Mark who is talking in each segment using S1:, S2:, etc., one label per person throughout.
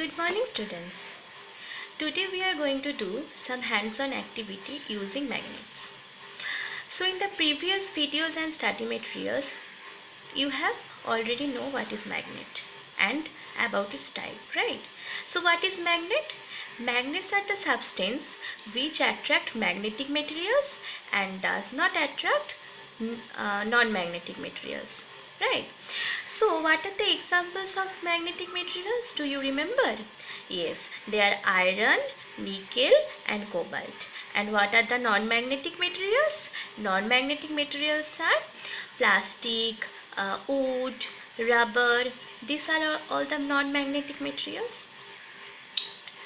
S1: Good morning, students. Today we are going to do some hands-on activity using magnets. So in the previous videos and study materials, you have already know what is magnet and about its type, right? So what is magnet? Magnets are the substance which attract magnetic materials and does not attract non-magnetic materials, right? So what are the examples of magnetic materials? Do you remember? Yes, they are iron, nickel and cobalt. And what are the non-magnetic materials? Non-magnetic materials are plastic, wood, rubber. These are all the non-magnetic materials.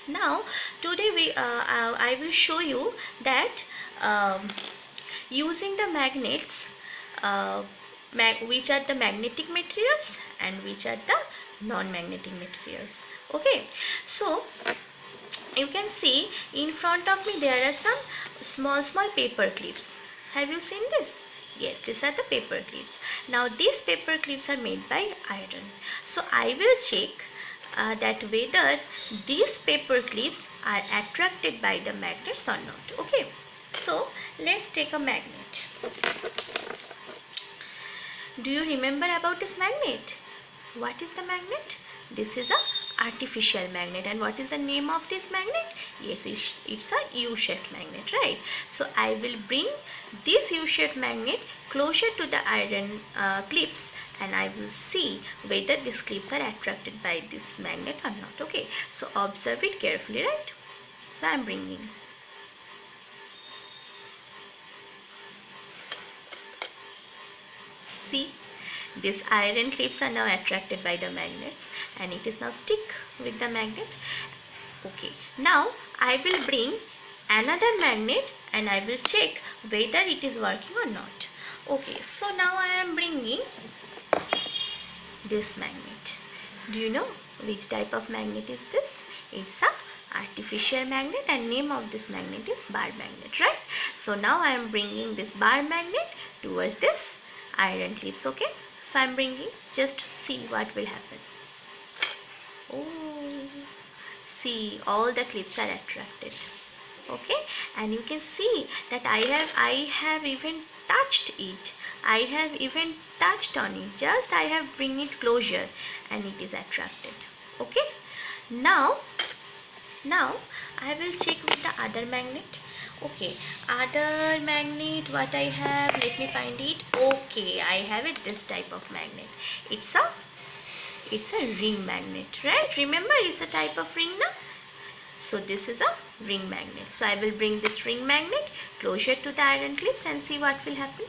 S1: Now today I will show you that using the magnets, which are the magnetic materials and which are the non-magnetic materials. Okay, so you can see in front of me there are some small paper clips. Have you seen this? Yes, these are the paper clips. Now these paper clips are made by iron. So I will check that whether these paper clips are attracted by the magnets or not. Okay, so let's take a magnet. Do you remember about this magnet? What is the magnet? This is a artificial magnet. And what is the name of this magnet? Yes, it's a U-shaped magnet, right? So I will bring this U-shaped magnet closer to the iron clips and I will see whether these clips are attracted by this magnet or not. Okay, so observe it carefully, right? So I am bringing. See, these iron clips are now attracted by the magnets and it is now stick with the magnet. Okay, now I will bring another magnet and I will check whether it is working or not. Okay, so now I am bringing this magnet. Do you know which type of magnet is this? It's a artificial magnet and name of this magnet is bar magnet, right? So now I am bringing this bar magnet towards this iron clips. Okay, so I am bringing, just see what will happen. Oh, see, all the clips are attracted. Okay, and you can see that I have even touched it. I have even touched on it. Just I have bring it closer and it is attracted. Okay, now I will check with the other magnet. Okay, other magnet, what I have, let me find it. Okay, I have it, this type of magnet. It's a ring magnet, right? Remember, it's a type of ring now. So this is a ring magnet. So I will bring this ring magnet closer to the iron clips and see what will happen.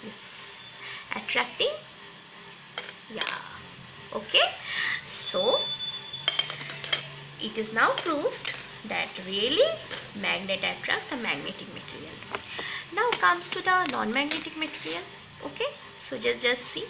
S1: Yes, attracting. Yeah. Okay. So it is now proved that really magnet attracts the magnetic material. Now comes to the non-magnetic material. Okay, so just see,